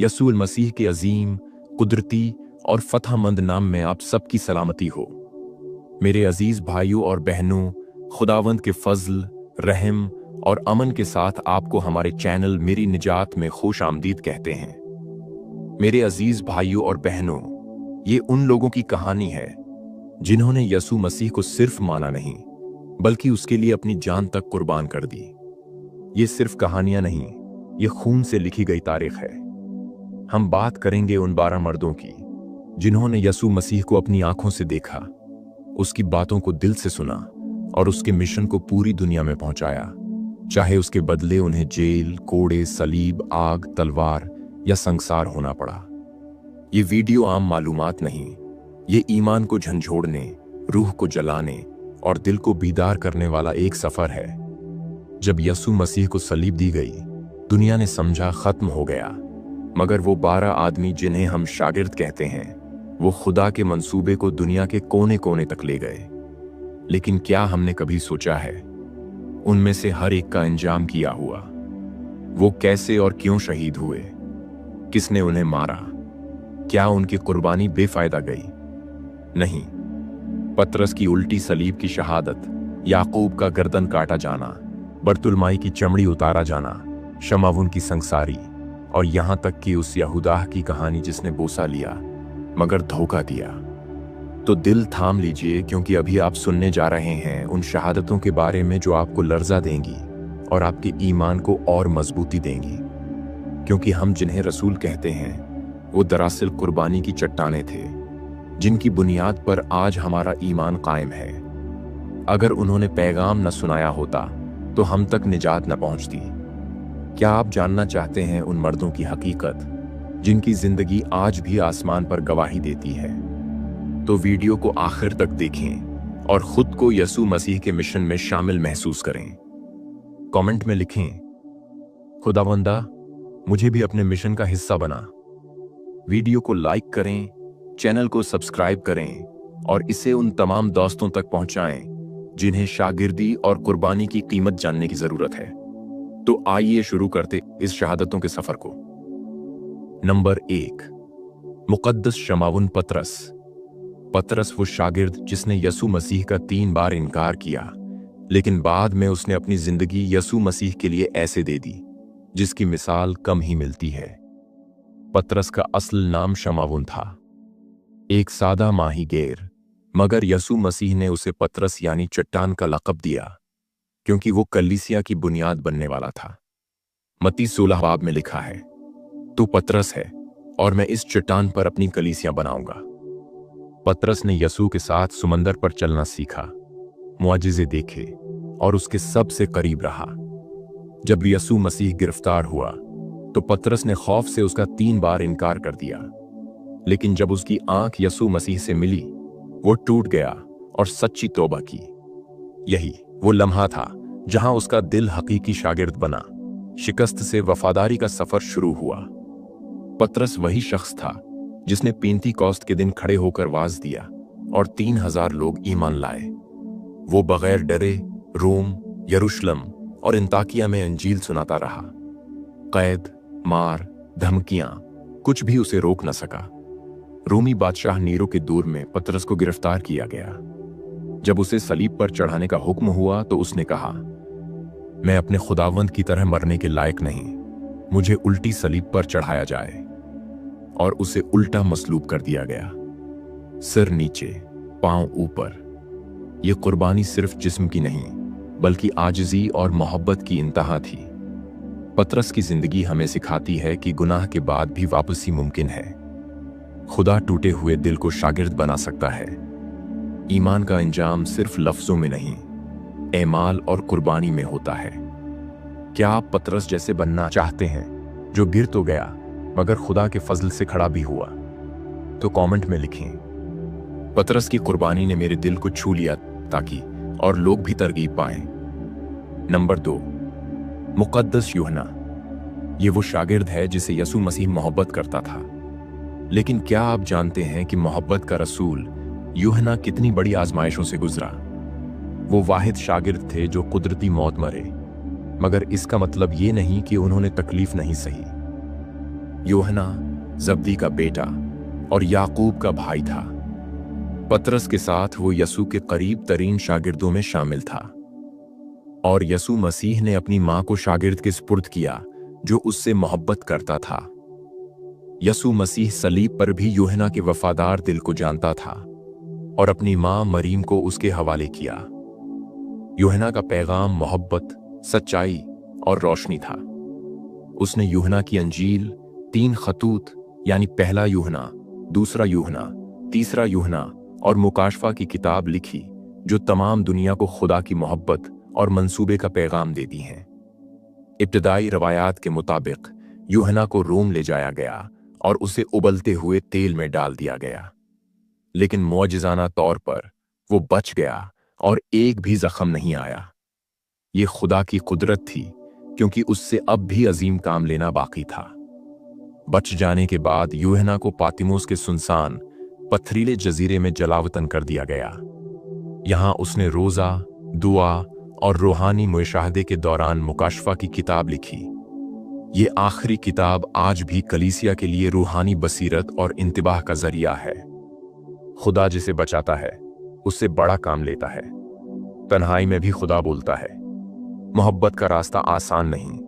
यसूल मसीह के अजीम, कुदरती और फतहमंद नाम में आप सबकी सलामती हो। मेरे अजीज भाइयों और बहनों, खुदावंद के फजल, रहम और अमन के साथ आपको हमारे चैनल मेरी निजात में खुश आमदीद कहते हैं। मेरे अजीज भाइयों और बहनों, ये उन लोगों की कहानी है जिन्होंने यसू मसीह को सिर्फ माना नहीं, बल्कि उसके लिए अपनी जान तक कुर्बान कर दी। ये सिर्फ कहानियां नहीं, ये खून से लिखी गई तारीख है। हम बात करेंगे उन 12 मर्दों की जिन्होंने यसू मसीह को अपनी आंखों से देखा, उसकी बातों को दिल से सुना और उसके मिशन को पूरी दुनिया में पहुंचाया, चाहे उसके बदले उन्हें जेल, कोड़े, सलीब, आग, तलवार या संसार होना पड़ा। ये वीडियो आम मालूमात नहीं, ये ईमान को झंझोड़ने, रूह को जलाने और दिल को बीदार करने वाला एक सफर है। जब यसू मसीह को सलीब दी गई, दुनिया ने समझा खत्म हो गया, मगर वो 12 आदमी जिन्हें हम शागिर्द कहते हैं, वो खुदा के मंसूबे को दुनिया के कोने कोने तक ले गए। लेकिन क्या हमने कभी सोचा है उनमें से हर एक का अंजाम किया हुआ? वो कैसे और क्यों शहीद हुए? किसने उन्हें मारा? क्या उनकी कुर्बानी बेफायदा गई? नहीं। पतरस की उल्टी सलीब की शहादत, याकूब का गर्दन काटा जाना, बरतुलमाई की चमड़ी उतारा जाना, शमावुन की संसारी और यहां तक कि उस यहूदाह की कहानी जिसने बोसा लिया मगर धोखा दिया। तो दिल थाम लीजिए, क्योंकि अभी आप सुनने जा रहे हैं उन शहादतों के बारे में जो आपको लर्जा देंगी और आपके ईमान को और मजबूती देंगी। क्योंकि हम जिन्हें रसूल कहते हैं, वो दरअसल कुर्बानी की चट्टानें थे, जिनकी बुनियाद पर आज हमारा ईमान कायम है। अगर उन्होंने पैगाम न सुनाया होता तो हम तक निजात न पहुंचती। क्या आप जानना चाहते हैं उन मर्दों की हकीकत जिनकी जिंदगी आज भी आसमान पर गवाही देती है? तो वीडियो को आखिर तक देखें और खुद को यसू मसीह के मिशन में शामिल महसूस करें। कमेंट में लिखें, खुदावंदा मुझे भी अपने मिशन का हिस्सा बना। वीडियो को लाइक करें, चैनल को सब्सक्राइब करें और इसे उन तमाम दोस्तों तक पहुंचाएं जिन्हें शागिर्दी और कुर्बानी की कीमत जानने की जरूरत है। तो आइए शुरू करते इस शहादतों के सफर को। नंबर 1, मुकद्दस शमावुन पतरस। पतरस वो शागिर्द जिसने यसू मसीह का 3 बार इनकार किया, लेकिन बाद में उसने अपनी जिंदगी यसू मसीह के लिए ऐसे दे दी जिसकी मिसाल कम ही मिलती है। पतरस का असल नाम शमावुन था, एक सादा माहीगेर, मगर यसू मसीह ने उसे पतरस यानी चट्टान का लक़ब दिया क्योंकि वो कलीसिया की बुनियाद बनने वाला था। मत्ती 16 बाब में लिखा है, तू पतरस है और मैं इस चट्टान पर अपनी कलीसिया बनाऊंगा। पतरस ने यसू के साथ समंदर पर चलना सीखा, मुआजिज़े देखे और उसके सबसे करीब रहा। जब यसू मसीह गिरफ्तार हुआ तो पतरस ने खौफ से उसका 3 बार इनकार कर दिया, लेकिन जब उसकी आंख यसू मसीह से मिली, वो टूट गया और सच्ची तौबा की। यही वो लम्हा था जहां उसका दिल हकीकी शागिर्द बना। शिकस्त से वफादारी का सफर शुरू हुआ। पतरस वही शख्स था जिसने पेंतीकोस्त के दिन खड़े होकर वाज दिया और 3000 लोग ईमान लाए। वो बगैर डरे रोम, यरूशलेम और अंताकिया में अंजील सुनाता रहा। कैद, मार, धमकियां, कुछ भी उसे रोक न सका। रोमी बादशाह नीरो के दौर में पतरस को गिरफ्तार किया गया। जब उसे सलीब पर चढ़ाने का हुक्म हुआ तो उसने कहा, मैं अपने खुदावंद की तरह मरने के लायक नहीं, मुझे उल्टी सलीब पर चढ़ाया जाए। और उसे उल्टा मसलूब कर दिया गया, सिर नीचे, पांव ऊपर। यह कुर्बानी सिर्फ जिस्म की नहीं, बल्कि आजिज़ी और मोहब्बत की इंतहा थी। पतरस की जिंदगी हमें सिखाती है कि गुनाह के बाद भी वापसी मुमकिन है। खुदा टूटे हुए दिल को शागिर्द बना सकता है। ईमान का अंजाम सिर्फ लफ्जों में नहीं, एमाल और कुर्बानी में होता है। क्या आप पतरस जैसे बनना चाहते हैं, जो गिर तो गया मगर खुदा के फजल से खड़ा भी हुआ? तो कमेंट में लिखें, पतरस की कुर्बानी ने मेरे दिल को छू लिया ताकि और लोग भी तरगीब पाएं। नंबर 2, मुकद्दस यूहन्ना। ये वो शागिर्द है जिसे यसू मसीह मोहब्बत करता था। लेकिन क्या आप जानते हैं कि मोहब्बत का रसूल यूहन्ना कितनी बड़ी आजमाइशों से गुजरा? वो वाहिद शागिर्द थे जो कुदरती मौत मरे, मगर इसका मतलब ये नहीं कि उन्होंने तकलीफ नहीं सही। यूहन्ना जब्दी का बेटा और याकूब का भाई था। पतरस के साथ वो यसू के करीब तरीन शागिर्दों में शामिल था और यसू मसीह ने अपनी मां को शागिर्द के सुपुर्द किया जो उससे मोहब्बत करता था। यसू मसीह सलीब पर भी यूहन्ना के वफादार दिल को जानता था और अपनी मां मरीम को उसके हवाले किया। यूहन्ना का पैगाम मोहब्बत, सच्चाई और रोशनी था। उसने यूहन्ना की अंजील, 3 खतूत यानी पहला यूहन्ना, दूसरा यूहन्ना, तीसरा यूहन्ना और मुकाशफा की किताब लिखी जो तमाम दुनिया को खुदा की मोहब्बत और मंसूबे का पैगाम देती हैं। इब्तदाई रवायात के मुताबिक यूहन्ना को रोम ले जाया गया और उसे उबलते हुए तेल में डाल दिया गया, लेकिन मौजिज़ाना तौर पर वो बच गया और एक भी जख्म नहीं आया। ये खुदा की कुदरत थी क्योंकि उससे अब भी अजीम काम लेना बाकी था। बच जाने के बाद यूहन्ना को पातिमोस के सुनसान पथरीले जजीरे में जलावतन कर दिया गया। यहां उसने रोजा, दुआ और रूहानी मुशाहदे के दौरान मुकाशफा की किताब लिखी। ये आखिरी किताब आज भी कलीसिया के लिए रूहानी बसीरत और इंतिबाह का जरिया है। खुदा जिसे बचाता है उससे बड़ा काम लेता है। तन्हाई में भी खुदा बोलता है। मोहब्बत का रास्ता आसान नहीं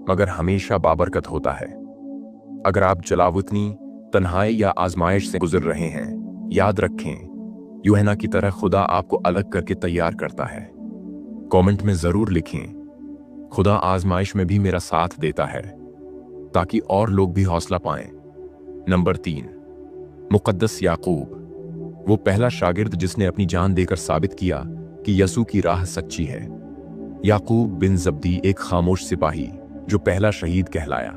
मगर हमेशा बाबरकत होता है। अगर आप जलावतनी, तन्हाई या आजमाइश से गुजर रहे हैं, याद रखें यूहन्ना की तरह खुदा आपको अलग करके तैयार करता है। कमेंट में जरूर लिखें, खुदा आजमाइश में भी मेरा साथ देता है, ताकि और लोग भी हौसला पाएं। नंबर 3, मुकद्दस याकूब, वो पहला शागिर्द जिसने अपनी जान देकर साबित किया कि यसू की राह सच्ची है। याकूब बिन जब्दी एक खामोश सिपाही जो पहला शहीद कहलाया।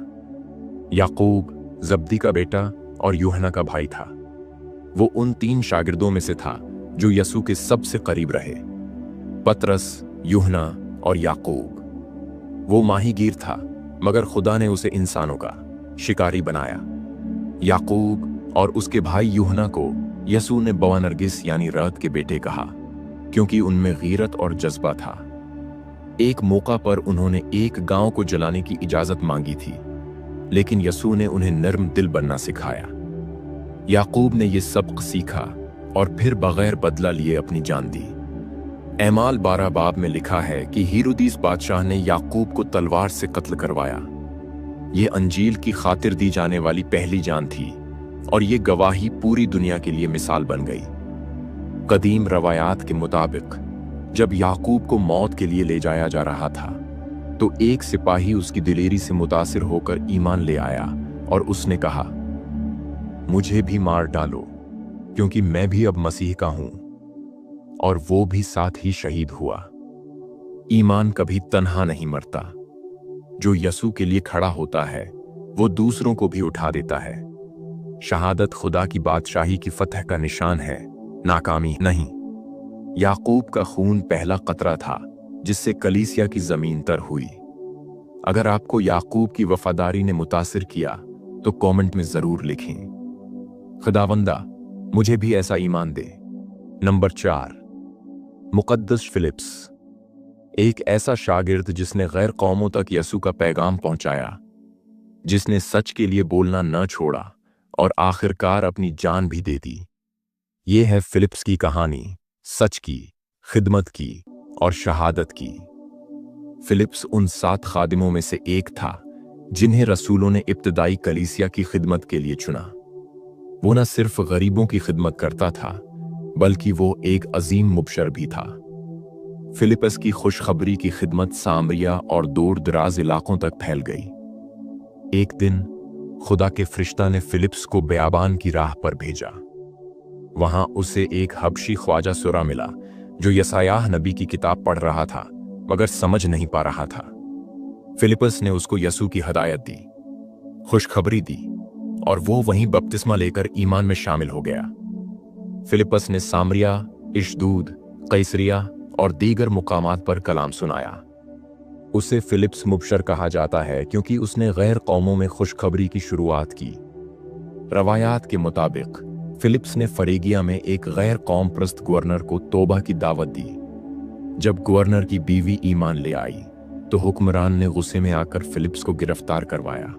याकूब जब्दी का बेटा और यूहन्ना का भाई था। वो उन 3 शागिर्दों में से था जो यसू के सबसे करीब रहे। पतरस, यूहन्ना और याकूब। वो माहीगीर था मगर खुदा ने उसे इंसानों का शिकारी बनाया। याकूब और उसके भाई यूहन्ना को यसू ने बवानरगिस यानी रत के बेटे कहा क्योंकि उनमें गीरत और जज्बा था। एक मौका पर उन्होंने एक गांव को जलाने की इजाजत मांगी थी, लेकिन यसू ने उन्हें नर्म दिल बनना सिखाया। याकूब ने यह सबक सीखा और फिर बगैर बदला लिए अपनी जान दी। एमाल 12 बाब में लिखा है कि हेरोदिस बादशाह ने याकूब को तलवार से कत्ल करवाया। ये अंजील की खातिर दी जाने वाली पहली जान थी और ये गवाही पूरी दुनिया के लिए मिसाल बन गई। कदीम रवायात के मुताबिक जब याकूब को मौत के लिए ले जाया जा रहा था तो एक सिपाही उसकी दिलेरी से मुतासिर होकर ईमान ले आया और उसने कहा, मुझे भी मार डालो क्योंकि मैं भी अब मसीह का हूं। और वो भी साथ ही शहीद हुआ। ईमान कभी तन्हा नहीं मरता। जो यसू के लिए खड़ा होता है वो दूसरों को भी उठा देता है। शहादत खुदा की बादशाही की फतह का निशान है, नाकामी नहीं। याकूब का खून पहला कतरा था जिससे कलीसिया की जमीन तर हुई। अगर आपको याकूब की वफादारी ने मुतासिर किया तो कमेंट में जरूर लिखें, खुदावंदा मुझे भी ऐसा ईमान दे। नंबर 4, मुकद्दस फिलिप्स, एक ऐसा शागिर्द जिसने गैर कौमों तक यसू का पैगाम पहुंचाया, जिसने सच के लिए बोलना न छोड़ा और आखिरकार अपनी जान भी दे दी। ये है फिलिप्स की कहानी, सच की, खिदमत की और शहादत की। फिलिप्स उन 7 खादिमों में से एक था जिन्हें रसूलों ने इब्तदाई कलीसिया की खिदमत के लिए चुना। वो न सिर्फ गरीबों की खिदमत करता था बल्कि वो एक अजीम मुबशर भी था। फिलिपस की खुशखबरी की खिदमत सामरिया और दूर दराज इलाकों तक फैल गई। एक दिन खुदा के फरिश्ता ने फिलिप्स को बयाबान की राह पर भेजा। वहां उसे एक हबशी ख्वाजा सुरा मिला जो यसायाह नबी की किताब पढ़ रहा था मगर समझ नहीं पा रहा था। फिलिपस ने उसको यसू की हदायत दी, खुशखबरी दी और वो वहीं बपतिस्मा लेकर ईमान में शामिल हो गया। फिलिपस ने सामरिया, इशदूद, कैसरिया और दीगर मुकामात पर कलाम सुनाया। उसे फिलिप्स मुबशर कहा जाता है क्योंकि उसने गैर कौमों में खुशखबरी की शुरुआत की। रवायात के मुताबिक फिलिप्स ने फरेगिया में एक गैर कौम प्रस्त गवर्नर को तौबा की दावत दी। जब गवर्नर की बीवी ईमान ले आई तो हुक्मरान ने गुस्से में आकर फिलिप्स को गिरफ्तार करवाया।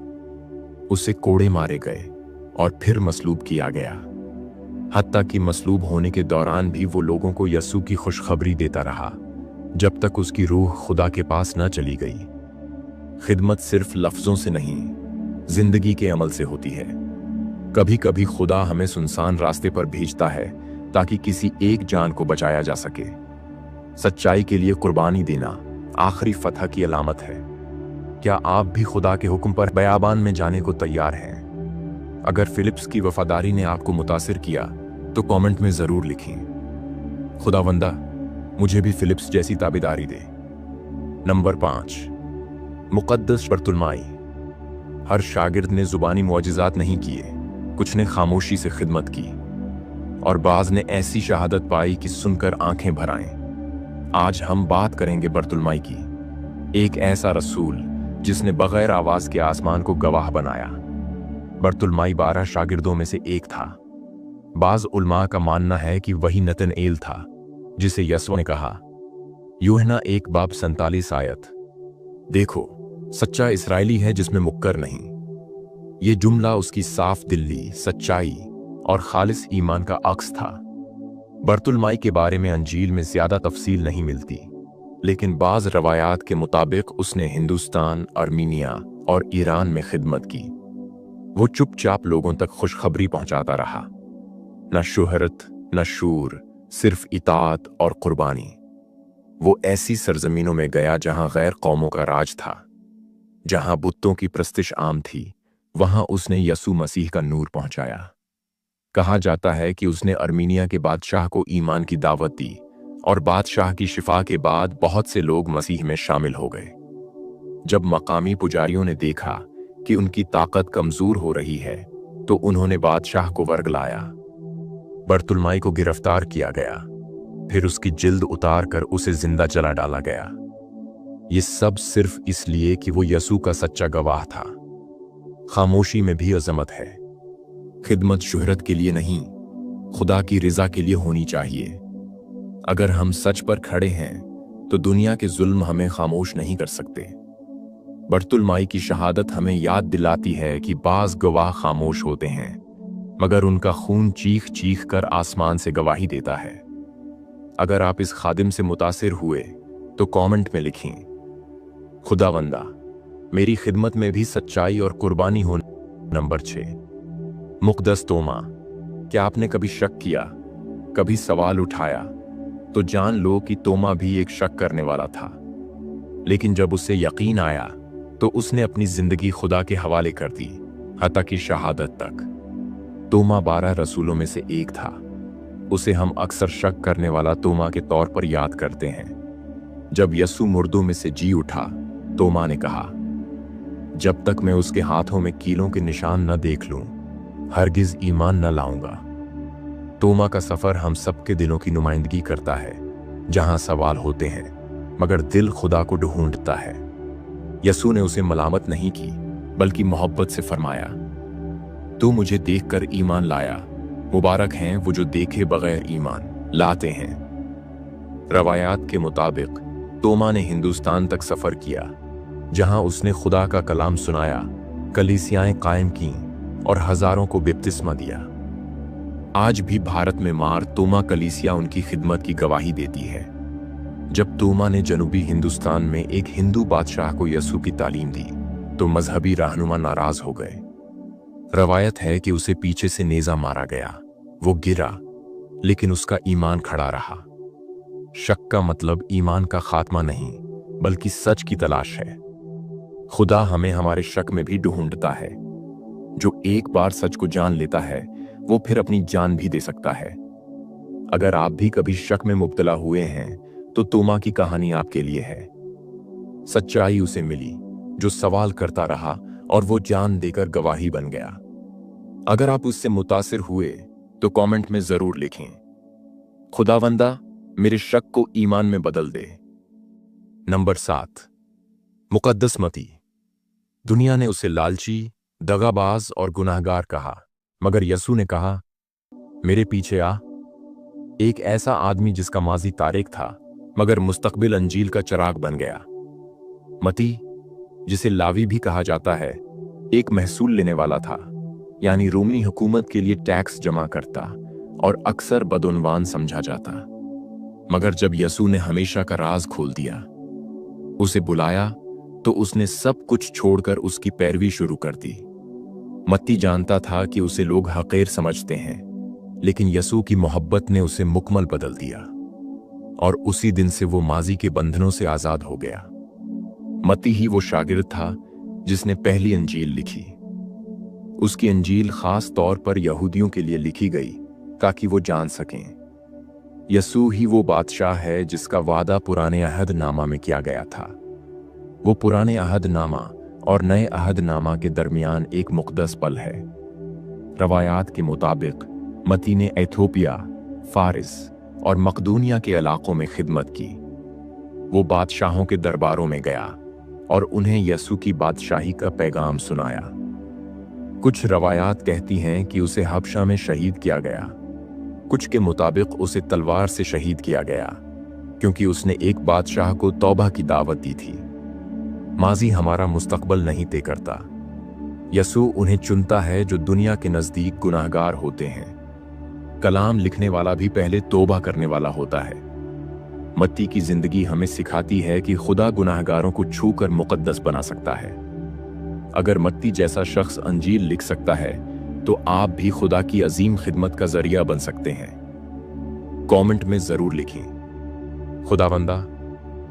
उसे कोड़े मारे गए और फिर मसलूब किया गया। हत्ता कि मसलूब होने के दौरान भी वो लोगों को यस्सु की खुशखबरी देता रहा जब तक उसकी रूह खुदा के पास न चली गई। खिदमत सिर्फ लफ्जों से नहीं, जिंदगी के अमल से होती है। कभी कभी खुदा हमें सुनसान रास्ते पर भेजता है ताकि किसी एक जान को बचाया जा सके। सच्चाई के लिए कुर्बानी देना आखिरी फतह की अलामत है। क्या आप भी खुदा के हुक्म पर बयाबान में जाने को तैयार हैं? अगर फिलिप्स की वफादारी ने आपको मुतासिर किया तो कमेंट में जरूर लिखें, खुदावंदा मुझे भी फिलिप्स जैसी ताबेदारी दे। नंबर 5, मुक़द्दस बर्तुलमाई। हर शागिर्द ने जुबानी मुआजिज़ात नहीं किए, कुछ ने खामोशी से खिदमत की और बाज ने ऐसी शहादत पाई कि सुनकर आंखें भर आएं। आज हम बात करेंगे बर्तुलमाई की, एक ऐसा रसूल जिसने बगैर आवाज के आसमान को गवाह बनाया। बर्तुलमाई 12 शागिर्दों में से एक था। बाज उलमा का मानना है कि वही नतनएल था जिसे यस्सु ने कहा, यूहन्ना 1:47 आयत, देखो सच्चा इस्राएली है जिसमें मुक्कर नहीं। ये जुमला उसकी साफ दिली, सच्चाई और खालिस ईमान का अक्स था। बर्तुलमाई के बारे में अंजील में ज्यादा तफसील नहीं मिलती, लेकिन बाज रवायात के मुताबिक उसने हिंदुस्तान, अर्मीनिया और ईरान में खिदमत की। वो चुपचाप लोगों तक खुशखबरी पहुंचाता रहा, न शुहरत न शूर, सिर्फ इताअत और कुर्बानी। वो ऐसी सरजमीनों में गया जहां गैर कौमों का राज था, जहां बुतों की प्रस्तिश आम थी, वहां उसने यस्सु मसीह का नूर पहुंचाया। कहा जाता है कि उसने अर्मीनिया के बादशाह को ईमान की दावत दी और बादशाह की शिफा के बाद बहुत से लोग मसीह में शामिल हो गए। जब मकामी पुजारियों ने देखा कि उनकी ताकत कमजोर हो रही है तो उन्होंने बादशाह को वर्ग लाया। बर्तुलमाई को गिरफ्तार किया गया, फिर उसकी जिल्द उतार कर उसे जिंदा जला डाला गया। ये सब सिर्फ इसलिए कि वो यस्सु का सच्चा गवाह था। खामोशी में भी अजमत है। खिदमत शुहरत के लिए नहीं, खुदा की रिजा के लिए होनी चाहिए। अगर हम सच पर खड़े हैं तो दुनिया के जुल्म हमें खामोश नहीं कर सकते। बर्तुलमाई की शहादत हमें याद दिलाती है कि बाज गवाह खामोश होते हैं, मगर उनका खून चीख चीख कर आसमान से गवाही देता है। अगर आप इस खादिम से मुतासिर हुए तो कमेंट में लिखें, खुदावंदा मेरी खिदमत में भी सच्चाई और कुर्बानी हो। नंबर 6, मुक़द्दस तोमा। क्या आपने कभी शक किया, कभी सवाल उठाया? तो जान लो कि तोमा भी एक शक करने वाला था, लेकिन जब उसे यकीन आया तो उसने अपनी जिंदगी खुदा के हवाले कर दी, हत्ता की शहादत तक। तोमा 12 रसूलों में से एक था। उसे हम अक्सर शक करने वाला तोमा के तौर पर याद करते हैं। जब यस्सु मुर्दों में से जी उठा, तोमा ने कहा, जब तक मैं उसके हाथों में कीलों के निशान न देख लूं, हरगिज ईमान न लाऊंगा। तोमा का सफर हम सबके दिलों की नुमाइंदगी करता है, जहां सवाल होते हैं मगर दिल खुदा को ढूंढता है। यस्सु ने उसे मलामत नहीं की, बल्कि मोहब्बत से फरमाया, तू मुझे देखकर ईमान लाया, मुबारक हैं वो जो देखे बगैर ईमान लाते हैं। रवायात के मुताबिक तोमा ने हिंदुस्तान तक सफर किया, जहां उसने खुदा का कलाम सुनाया, कलीसियाएं कायम की और हजारों को बपतिस्मा दिया। आज भी भारत में मार तोमा कलीसिया उनकी खिदमत की गवाही देती है। जब तोमा ने जनूबी हिंदुस्तान में एक हिंदू बादशाह को यस्सु की तालीम दी तो मजहबी रहनुमा नाराज हो गए। रवायत है कि उसे पीछे से नेजा मारा गया। वो गिरा, लेकिन उसका ईमान खड़ा रहा। शक का मतलब ईमान का खात्मा नहीं, बल्कि सच की तलाश है। खुदा हमें हमारे शक में भी ढूंढता है। जो एक बार सच को जान लेता है वो फिर अपनी जान भी दे सकता है। अगर आप भी कभी शक में मुब्तला हुए हैं तो तोमा की कहानी आपके लिए है। सच्चाई उसे मिली जो सवाल करता रहा और वो जान देकर गवाही बन गया। अगर आप उससे मुतासिर हुए तो कमेंट में जरूर लिखें, खुदावंदा मेरे शक को ईमान में बदल दे। नंबर 7, मुक़द्दस मती। दुनिया ने उसे लालची, दगाबाज और गुनाहगार कहा, मगर यस्सु ने कहा, मेरे पीछे आ। एक ऐसा आदमी जिसका माजी तारिक था मगर मुस्तकबिल अंजील का चिराग बन गया। मती, जिसे लावी भी कहा जाता है, एक महसूल लेने वाला था, यानी रोमी हुकूमत के लिए टैक्स जमा करता और अक्सर बदउनवान समझा जाता। मगर जब यसू ने हमेशा का राज खोल दिया, उसे बुलाया, तो उसने सब कुछ छोड़कर उसकी पैरवी शुरू कर दी। मत्ती जानता था कि उसे लोग हक़ीर समझते हैं, लेकिन यसू की मोहब्बत ने उसे मुकम्मल बदल दिया और उसी दिन से वो माजी के बंधनों से आजाद हो गया। मत्ती ही वो शागिर्द था जिसने पहली अंजील लिखी। उसकी अंजील खास तौर पर यहूदियों के लिए लिखी गई ताकि वो जान सकें यसू ही वो बादशाह है जिसका वादा पुराने अहद नामा में किया गया था। वो पुराने अहद नामा और नए अहद नामा के दरमियान एक मुक़द्दस पल है। रवायात के मुताबिक मत्ती ने एथोपिया, फारिस और मकदूनिया के इलाकों में खिदमत की। वो बादशाहों के दरबारों में गया और उन्हें यसू की बादशाही का पैगाम सुनाया। कुछ रवायात कहती हैं कि उसे हबशा में शहीद किया गया। कुछ के मुताबिक उसे तलवार से शहीद किया गया क्योंकि उसने एक बादशाह को तौबा की दावत दी थी। माजी हमारा मुस्तकबल नहीं तय करता। यसू उन्हें चुनता है जो दुनिया के नज़दीक गुनाहगार होते हैं। कलाम लिखने वाला भी पहले तौबा करने वाला होता है। मत्ती की जिंदगी हमें सिखाती है कि खुदा गुनाहगारों को छू कर मुकद्दस बना सकता है। अगर मत्ती जैसा शख्स अंजील लिख सकता है तो आप भी खुदा की अजीम खिदमत का जरिया बन सकते हैं। कमेंट में जरूर लिखें, खुदावंदा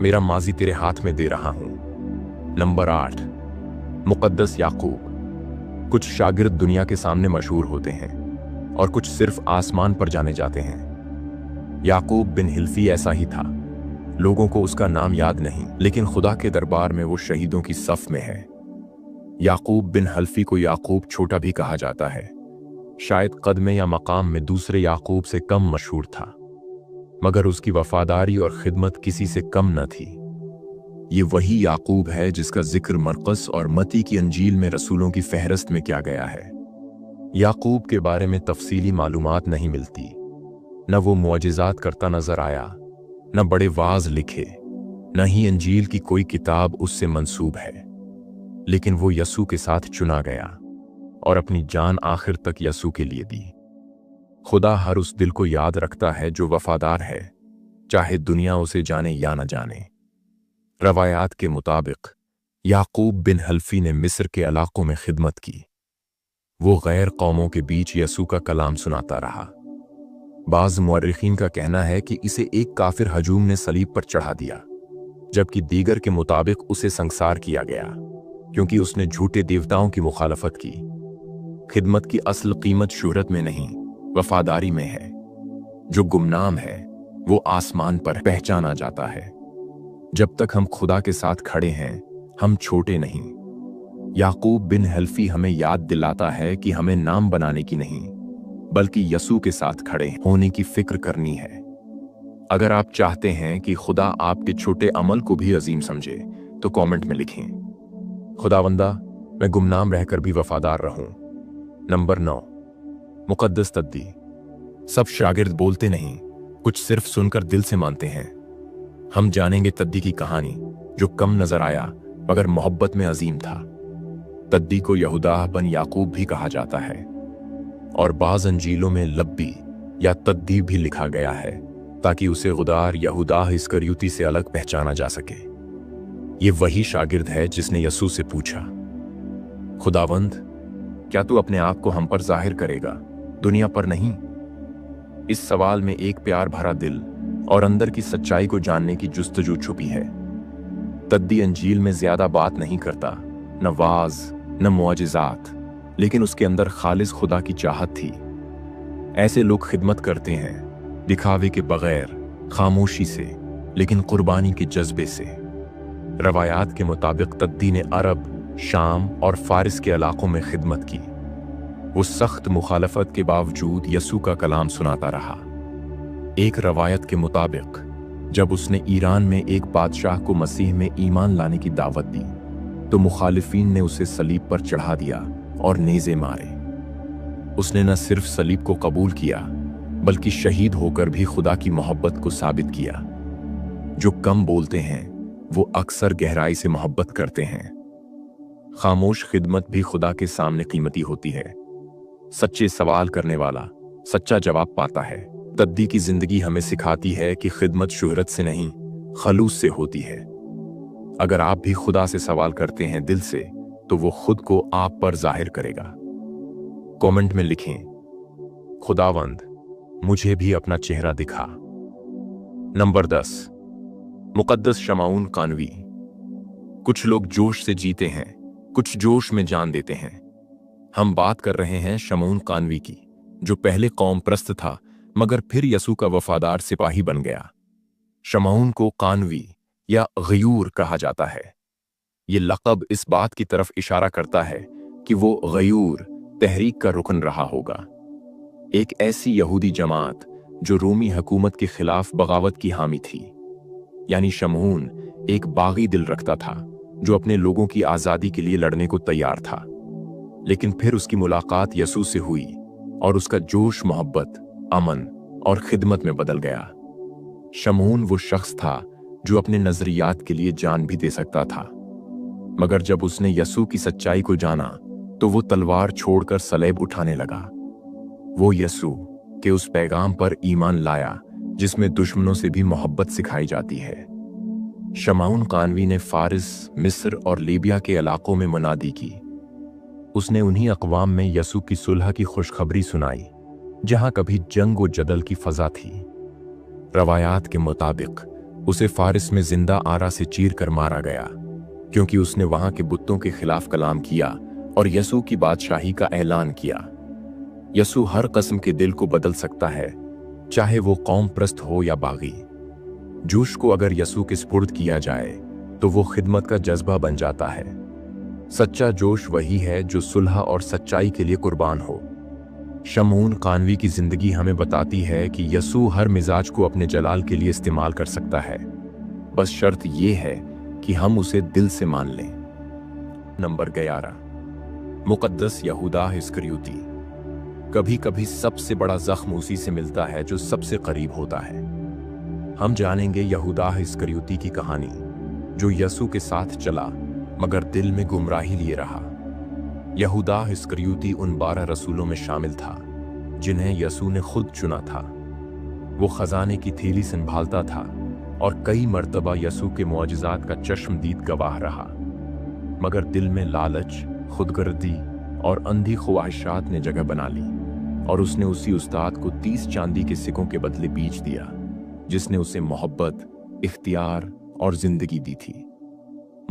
मेरा माजी तेरे हाथ में दे रहा हूं। नंबर 8, मुकद्दस याकूब। कुछ शागिर्द दुनिया के सामने मशहूर होते हैं और कुछ सिर्फ आसमान पर जाने जाते हैं। याकूब बिन हिल्फी ऐसा ही था। लोगों को उसका नाम याद नहीं, लेकिन खुदा के दरबार में वो शहीदों की सफ में है। याकूब बिन हल्फी को याकूब छोटा भी कहा जाता है। शायद कदमे या मकाम में दूसरे याकूब से कम मशहूर था, मगर उसकी वफादारी और खिदमत किसी से कम न थी। ये वही याकूब है जिसका जिक्र मरकस और मत्ती की अंजील में रसूलों की फहरिस्त में किया गया है। याकूब के बारे में तफसीली मालूमात नहीं मिलती। न वो मुआजिज़ात करता नजर आया, न बड़े वाज लिखे, न ही अंजील की कोई किताब उससे मंसूब है। लेकिन वो यसू के साथ चुना गया और अपनी जान आखिर तक यसू के लिए दी। खुदा हर उस दिल को याद रखता है जो वफादार है, चाहे दुनिया उसे जाने या न जाने। रवायात के मुताबिक याकूब बिन हल्फी ने मिस्र के इलाकों में खिदमत की। वो गैर कौमों के बीच यसू का कलाम सुनाता रहा। बाज़ मुअर्रिखीन का कहना है कि इसे एक काफिर हजूम ने सलीब पर चढ़ा दिया, जबकि दीगर के मुताबिक उसे संसार किया गया क्योंकि उसने झूठे देवताओं की मुखालफत की। खिदमत की असल कीमत शोहरत में नहीं, वफादारी में है। जो गुमनाम है वो आसमान पर पहचाना जाता है। जब तक हम खुदा के साथ खड़े हैं, हम छोटे नहीं। याकूब बिन हल्फी हमें याद दिलाता है कि हमें नाम बनाने की नहीं, बल्कि यसू के साथ खड़े होने की फिक्र करनी है। अगर आप चाहते हैं कि खुदा आपके छोटे अमल को भी अजीम समझे तो कमेंट में लिखें, खुदावंदा मैं गुमनाम रहकर भी वफादार रहूं। नंबर 9, मुकद्दस तद्दी। सब शागिर्द बोलते नहीं, कुछ सिर्फ सुनकर दिल से मानते हैं। हम जानेंगे तद्दी की कहानी, जो कम नजर आया मगर मोहब्बत में अजीम था। तद्दी को यहूदा बन याकूब भी कहा जाता है और बाज़ अंजीलों में लब्बी या तद्दी भी लिखा गया है ताकि उसे गुदार यहूदा इस्करियोती से अलग पहचाना जा सके। ये वही शागिर्द है जिसने यसू से पूछा, खुदावंद क्या तू अपने आप को हम पर जाहिर करेगा, दुनिया पर नहीं? इस सवाल में एक प्यार भरा दिल और अंदर की सच्चाई को जानने की जुस्तजू छुपी है। तद्दी अंजील में ज्यादा बात नहीं करता, न वाज न मुआजिज़ात, लेकिन उसके अंदर खालिस खुदा की चाहत थी। ऐसे लोग खिदमत करते हैं दिखावे के बगैर, खामोशी से, लेकिन कुर्बानी के जज्बे से। रवायात के मुताबिक तद्दी ने अरब, शाम और फारिस के इलाकों में खिदमत की। वो सख्त मुखालफत के बावजूद यसू का कलाम सुनाता रहा। एक रवायत के मुताबिक जब उसने ईरान में एक बादशाह को मसीह में ईमान लाने की दावत दी तो मुखालिफीन ने उसे सलीब पर चढ़ा दिया और नेज़े मारे। उसने न सिर्फ सलीब को कबूल किया बल्कि शहीद होकर भी खुदा की मोहब्बत को साबित किया। जो कम बोलते हैं वो अक्सर गहराई से मोहब्बत करते हैं। खामोश खिदमत भी खुदा के सामने कीमती होती है। सच्चे सवाल करने वाला सच्चा जवाब पाता है। तद्दी की जिंदगी हमें सिखाती है कि खिदमत शोहरत से नहीं, खलूस से होती है। अगर आप भी खुदा से सवाल करते हैं दिल से, तो वो खुद को आप पर जाहिर करेगा। कमेंट में लिखें, खुदावंद मुझे भी अपना चेहरा दिखा। नंबर 10, मुकद्दस शमाउन कानवी। कुछ लोग जोश से जीते हैं, कुछ जोश में जान देते हैं। हम बात कर रहे हैं शमाउन कानवी की, जो पहले कौम प्रस्त था मगर फिर यसू का वफादार सिपाही बन गया। शमाउन को कानवी या गयूर कहा जाता है। ये लक़ब इस बात की तरफ इशारा करता है कि वो गयूर तहरीक का रुकन रहा होगा, एक ऐसी यहूदी जमात जो रोमी हुकूमत के खिलाफ बगावत की हामी थी। यानी शमऊन एक बागी दिल रखता था जो अपने लोगों की आज़ादी के लिए लड़ने को तैयार था। लेकिन फिर उसकी मुलाकात यसू से हुई और उसका जोश मोहब्बत, अमन और खिदमत में बदल गया। शमऊन वो शख्स था जो अपने नजरियात के लिए जान भी दे सकता था, मगर जब उसने यसू की सच्चाई को जाना तो वो तलवार छोड़कर सलेब उठाने लगा। वो यसू के उस पैगाम पर ईमान लाया जिसमें दुश्मनों से भी मोहब्बत सिखाई जाती है। शमाउन कानवी ने फारिस, मिस्र और लीबिया के इलाकों में मुनादी की। उसने उन्हीं अक़वाम में यसू की सुलह की खुशखबरी सुनाई जहां कभी जंग व जदल की फजा थी। रवायात के मुताबिक उसे फारिस में जिंदा आरा से चीर कर मारा गया, क्योंकि उसने वहां के बुतों के खिलाफ कलाम किया और यसू की बादशाही का ऐलान किया। यसू हर किस्म के दिल को बदल सकता है, चाहे वो कौम प्रस्त हो या बागी। जोश को अगर यसू के स्पुर्द किया जाए तो वो खिदमत का जज्बा बन जाता है। सच्चा जोश वही है जो सुलह और सच्चाई के लिए कुर्बान हो। शमऊन कानवी की जिंदगी हमें बताती है कि यसू हर मिजाज को अपने जलाल के लिए इस्तेमाल कर सकता है, बस शर्त यह है कि हम उसे दिल से मान लें। नंबर 11, मुकद्दस यहूदा इस्करियोती। कभी कभी सबसे बड़ा जख्म उसी से मिलता है जो सबसे करीब होता है। हम जानेंगे यहूदा इस्करियोती की कहानी, जो यसू के साथ चला मगर दिल में गुमराही लिए रहा। यहूदा इस्करियोती उन 12 रसूलों में शामिल था जिन्हें यसू ने खुद चुना था। वो खजाने की थैली संभालता था और कई मर्तबा यसू के मुआजिजात का चश्मदीद गवाह रहा, मगर दिल में लालच, खुदगर्दी और अंधी ख्वाहिशात ने जगह बना ली और उसने उसी उस्ताद को 30 चांदी के सिक्कों के बदले बेच दिया, जिसने उसे मोहब्बत, इख्तियार और जिंदगी दी थी।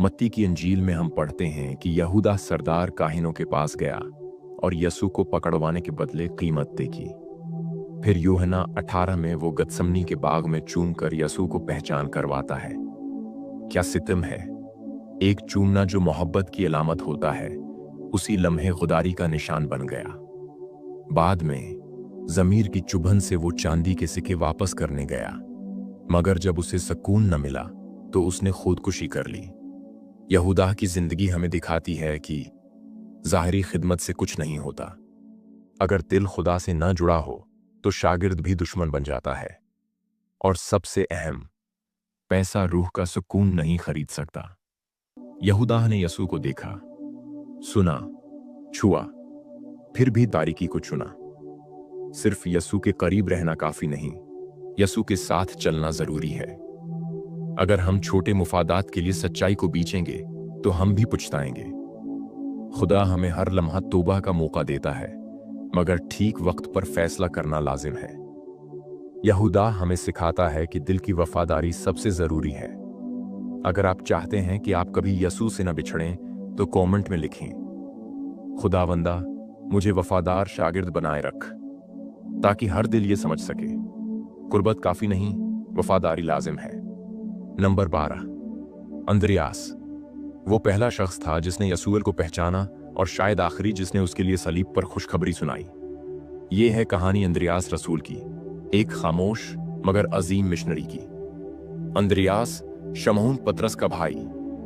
मत्ती की इंजील में हम पढ़ते हैं कि यहूदा सरदार काहिनों के पास गया और यसू को पकड़वाने के बदले कीमत देखी। फिर यूहन्ना 18 में वो गतसमनी के बाग में चूम कर यसू को पहचान करवाता है। क्या सितम है! एक चूमना जो मोहब्बत की अलामत होता है, उसी लम्हे खुदारी का निशान बन गया। बाद में जमीर की चुभन से वो चांदी के सिक्के वापस करने गया, मगर जब उसे सुकून न मिला तो उसने खुदकुशी कर ली। यहूदा की जिंदगी हमें दिखाती है कि ज़ाहिरी खिदमत से कुछ नहीं होता। अगर दिल खुदा से न जुड़ा हो तो शागिर्द भी दुश्मन बन जाता है। और सबसे अहम, पैसा रूह का सुकून नहीं खरीद सकता। यहूदा ने यसू को देखा, सुना, छुआ, फिर भी तारीकी को चुना। सिर्फ यसू के करीब रहना काफी नहीं, यसू के साथ चलना जरूरी है। अगर हम छोटे मुफादात के लिए सच्चाई को बीचेंगे तो हम भी पछताएंगे। खुदा हमें हर लम्हा तौबा का मौका देता है, मगर ठीक वक्त पर फैसला करना लाजिम है। यहूदा हमें सिखाता है कि दिल की वफादारी सबसे जरूरी है। अगर आप चाहते हैं कि आप कभी यसू से न बिछड़ें तो कमेंट में लिखें, खुदावंदा मुझे वफादार शागिर्द बनाए रख, ताकि हर दिल ये समझ सके कुर्बत काफी नहीं, वफादारी लाजिम है। Number 12, Andreas. वो पहला शख्स था जिसने यसूल को पहचाना और शायद आखिरी जिसने उसके लिए सलीब पर खुशखबरी सुनाई। ये है कहानी अंद्रियास रसूल की, एक खामोश मगर अजीम मिशनरी की। अंद्रियास शमऊन पतरस का भाई,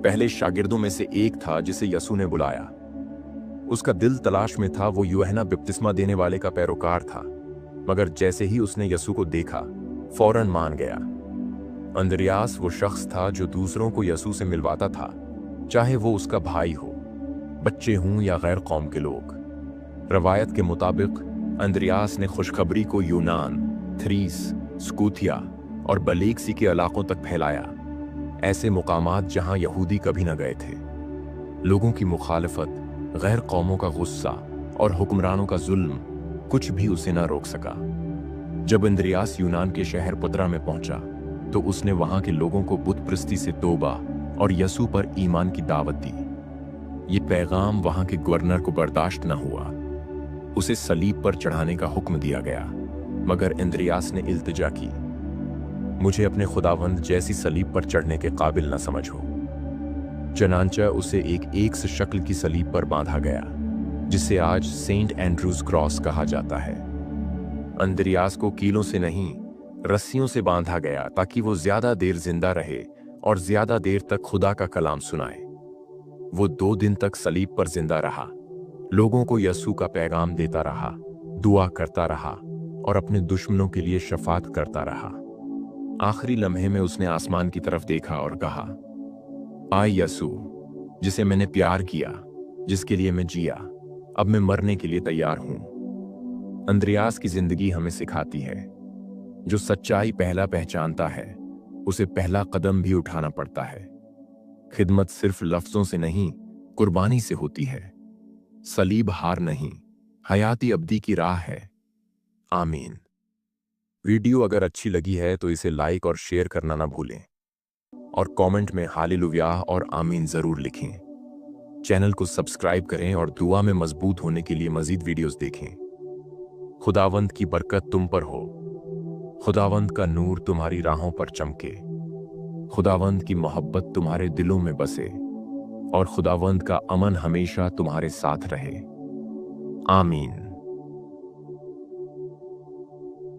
पहले शागिर्दों में से एक था जिसे यसू ने बुलाया। उसका दिल तलाश में था, वो यूहन्ना बपतिस्मा देने वाले का पैरोकार था, मगर जैसे ही उसने यसू को देखा फौरन मान गया। अंद्रियास वो शख्स था जो दूसरों को यसू से मिलवाता था, चाहे वो उसका भाई हो। बच्चे हों या गैर कौम के लोग। रवायत के मुताबिक अंद्रियास ने खुशखबरी को यूनान, थ्रीस, स्कूथिया और बलेक्सी के इलाकों तक फैलाया, ऐसे मुकामात जहां यहूदी कभी न गए थे। लोगों की मुखालफत, गैर कौमों का गुस्सा और हुक्मरानों का जुल्म कुछ भी उसे न रोक सका। जब अंद्रियास यूनान के शहर पतरा में पहुंचा तो उसने वहां के लोगों को बुत प्रस्ती से तौबा और यसू पर ईमान की दावत दी। ये पैगाम वहां के गवर्नर को बर्दाश्त न हुआ। उसे सलीब पर चढ़ाने का हुक्म दिया गया, मगर अंद्रियास ने इल्तिजा की, मुझे अपने खुदावंद जैसी सलीब पर चढ़ने के काबिल न समझो। चनांचा उसे एक से शक्ल की सलीब पर बांधा गया, जिसे आज सेंट एंड्रूज क्रॉस कहा जाता है। अंद्रियास को कीलों से नहीं, रस्सियों से बांधा गया ताकि वो ज्यादा देर जिंदा रहे और ज्यादा देर तक खुदा का कलाम सुनाए। वो 2 दिन तक सलीब पर जिंदा रहा, लोगों को यसू का पैगाम देता रहा, दुआ करता रहा और अपने दुश्मनों के लिए शफात करता रहा। आखिरी लम्हे में उसने आसमान की तरफ देखा और कहा, आय यसू, जिसे मैंने प्यार किया, जिसके लिए मैं जिया, अब मैं मरने के लिए तैयार हूं। अंद्रियास की जिंदगी हमें सिखाती है, जो सच्चाई पहला पहचानता है उसे पहला कदम भी उठाना पड़ता है। खिदमत सिर्फ लफ्जों से नहीं, कुर्बानी से होती है। सलीब हार नहीं, हयाती अब्दी की राह है। आमीन। वीडियो अगर अच्छी लगी है तो इसे लाइक और शेयर करना ना भूलें, और कमेंट में हालेलुया और आमीन जरूर लिखें। चैनल को सब्सक्राइब करें और दुआ में मजबूत होने के लिए मजीद वीडियोस देखें। खुदावंद की बरकत तुम पर हो, खुदावंद का नूर तुम्हारी राहों पर चमके, खुदावंद की मोहब्बत तुम्हारे दिलों में बसे और खुदावंद का अमन हमेशा तुम्हारे साथ रहे। आमीन।